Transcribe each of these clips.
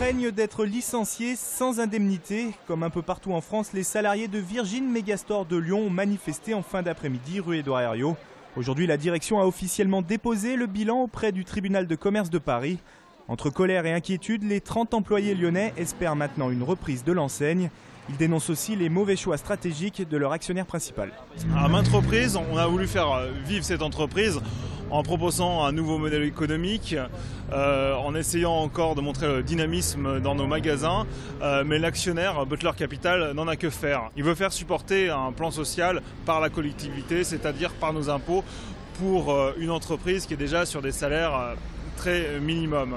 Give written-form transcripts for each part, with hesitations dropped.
craignent d'être licenciés sans indemnité. Comme un peu partout en France, les salariés de Virgin Megastore de Lyon ont manifesté en fin d'après-midi rue Édouard Herriot. Aujourd'hui, la direction a officiellement déposé le bilan auprès du tribunal de commerce de Paris. Entre colère et inquiétude, les 30 employés lyonnais espèrent maintenant une reprise de l'enseigne. Ils dénoncent aussi les mauvais choix stratégiques de leur actionnaire principal. À maintes reprises, on a voulu faire vivre cette entreprise en proposant un nouveau modèle économique, en essayant encore de montrer le dynamisme dans nos magasins, mais l'actionnaire, Butler Capital, n'en a que faire. Il veut faire supporter un plan social par la collectivité, c'est-à-dire par nos impôts, pour une entreprise qui est déjà sur des salaires très minimums.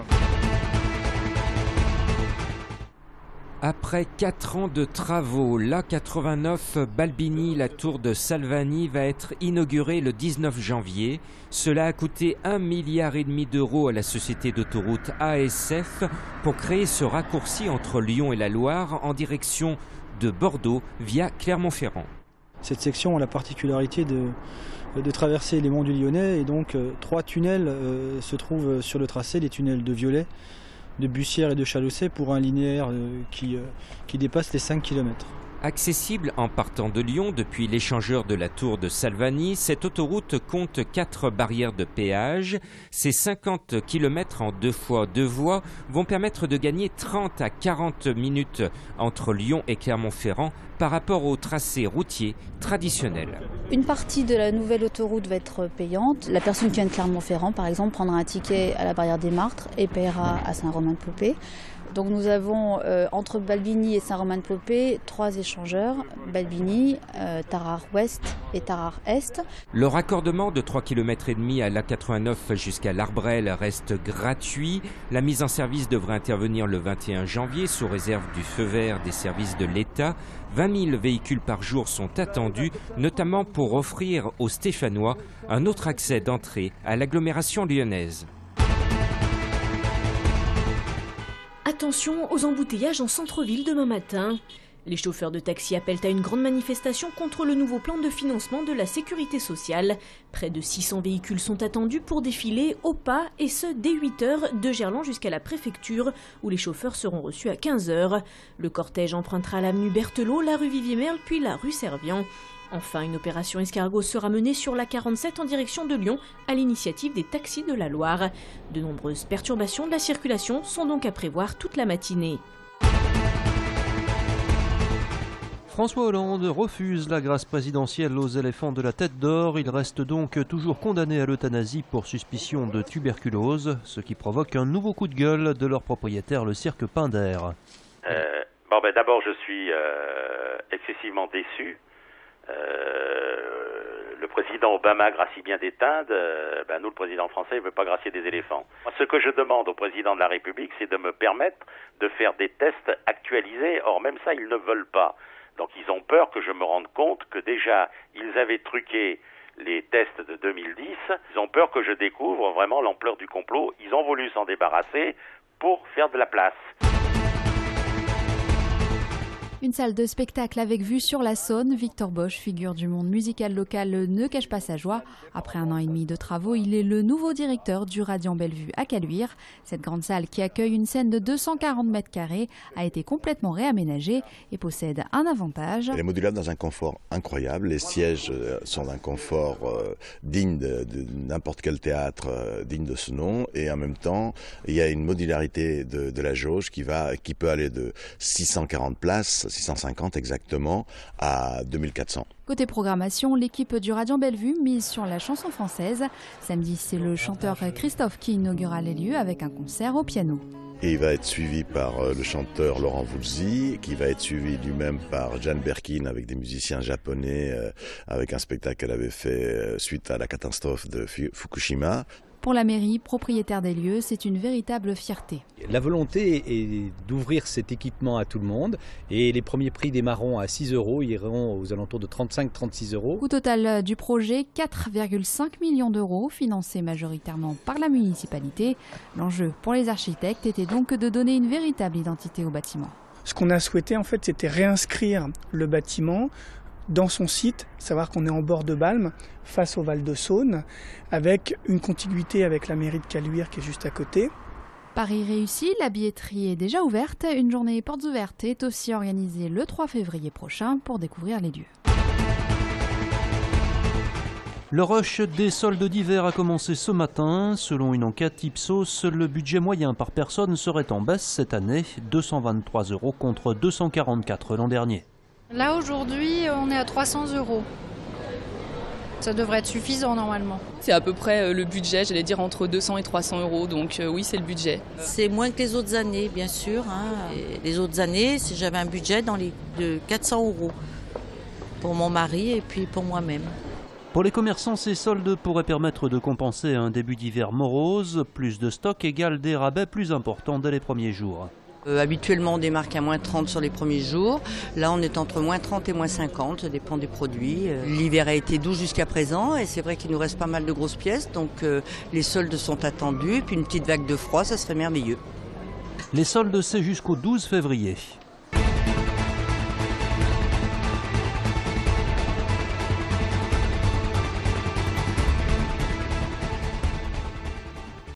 Après 4 ans de travaux, l'A89 Balbini, la tour de Salvani, va être inaugurée le 19 janvier. Cela a coûté 1,5 milliard d'euros à la société d'autoroute ASF pour créer ce raccourci entre Lyon et la Loire en direction de Bordeaux via Clermont-Ferrand. Cette section a la particularité de traverser les monts du Lyonnais et donc 3 tunnels se trouvent sur le tracé, les tunnels de Violet, de Bussière et de Chalossay pour un linéaire qui dépasse les 5 km. Accessible en partant de Lyon depuis l'échangeur de la tour de Salvani, cette autoroute compte 4 barrières de péage. Ces 50 km en 2 fois 2 voies vont permettre de gagner 30 à 40 minutes entre Lyon et Clermont-Ferrand par rapport au tracé routier traditionnel. Une partie de la nouvelle autoroute va être payante. La personne qui vient de Clermont-Ferrand, par exemple, prendra un ticket à la barrière des Martres et paiera à Saint-Romain-de-Plopé. Donc nous avons entre Balbini et Saint-Romain-de-Plopé 3 échangeurs, Balbini, Tarare Ouest et Tarare Est. Le raccordement de 3,5 km à l'A89 jusqu'à l'Arbrel reste gratuit. La mise en service devrait intervenir le 21 janvier sous réserve du feu vert des services de l'État. 20 000 véhicules par jour sont attendus, notamment pour offrir aux Stéphanois un autre accès d'entrée à l'agglomération lyonnaise. Attention aux embouteillages en centre-ville demain matin. Les chauffeurs de taxi appellent à une grande manifestation contre le nouveau plan de financement de la sécurité sociale. Près de 600 véhicules sont attendus pour défiler au pas, et ce dès 8h de Gerland jusqu'à la préfecture, où les chauffeurs seront reçus à 15h. Le cortège empruntera l'avenue Berthelot, la rue Vivier-Merle, puis la rue Servian. Enfin, une opération escargot sera menée sur la 47 en direction de Lyon, à l'initiative des taxis de la Loire. De nombreuses perturbations de la circulation sont donc à prévoir toute la matinée. François Hollande refuse la grâce présidentielle aux éléphants de la Tête d'Or. Il reste donc toujours condamné à l'euthanasie pour suspicion de tuberculose, ce qui provoque un nouveau coup de gueule de leur propriétaire, le cirque Pinder. D'abord, je suis excessivement déçu. Le président Obama gracie bien des dindes, nous, le président français, ne veut pas gracier des éléphants. Moi, ce que je demande au président de la République, c'est de me permettre de faire des tests actualisés. Or, même ça, ils ne veulent pas. Donc, ils ont peur que je me rende compte que déjà, ils avaient truqué les tests de 2010. Ils ont peur que je découvre vraiment l'ampleur du complot. Ils ont voulu s'en débarrasser pour faire de la place. Une salle de spectacle avec vue sur la Saône. Victor Bosch, figure du monde musical local, ne cache pas sa joie. Après 1 an et demi de travaux, il est le nouveau directeur du Radiant Bellevue à Caluire. Cette grande salle qui accueille une scène de 240 mètres carrés a été complètement réaménagée et possède un avantage. Elle est modulable dans un confort incroyable. Les sièges sont d'un confort digne de n'importe quel théâtre, digne de ce nom. Et en même temps, il y a une modularité de la jauge qui peut aller de 640 places, 650 exactement, à 2400. Côté programmation, l'équipe du Radiant Bellevue mise sur la chanson française. Samedi, c'est le chanteur Christophe qui inaugurera les lieux avec un concert au piano. Et il va être suivi par le chanteur Laurent Voulzy, qui va être suivi lui-même par Jane Birkin avec des musiciens japonais, avec un spectacle qu'elle avait fait suite à la catastrophe de Fukushima. Pour la mairie, propriétaire des lieux, c'est une véritable fierté. La volonté est d'ouvrir cet équipement à tout le monde et les premiers prix démarreront à 6 €, iront aux alentours de 35-36 €. Coût total du projet, 4,5 millions d'euros, financé majoritairement par la municipalité. L'enjeu pour les architectes était donc de donner une véritable identité au bâtiment. Ce qu'on a souhaité, en fait, c'était réinscrire le bâtiment dans son site, savoir qu'on est en bord de Balme, face au Val de Saône, avec une contiguïté avec la mairie de Caluire qui est juste à côté. Paris réussi, la billetterie est déjà ouverte. Une journée portes ouvertes est aussi organisée le 3 février prochain pour découvrir les lieux. Le rush des soldes d'hiver a commencé ce matin. Selon une enquête Ipsos, le budget moyen par personne serait en baisse cette année, 223 € contre 244 l'an dernier. Là aujourd'hui, on est à 300 €. Ça devrait être suffisant normalement. C'est à peu près le budget, j'allais dire entre 200 et 300 €, donc oui, c'est le budget. C'est moins que les autres années, bien sûr. Et les autres années, j'avais un budget de 400 € pour mon mari et puis pour moi-même. Pour les commerçants, ces soldes pourraient permettre de compenser un début d'hiver morose. Plus de stock égale des rabais plus importants dès les premiers jours. Habituellement, on démarque à moins 30 sur les premiers jours. Là, on est entre moins 30 et moins 50, ça dépend des produits. L'hiver a été doux jusqu'à présent et c'est vrai qu'il nous reste pas mal de grosses pièces. Donc les soldes sont attendus. Et puis une petite vague de froid, ça serait merveilleux. Les soldes, c'est jusqu'au 12 février.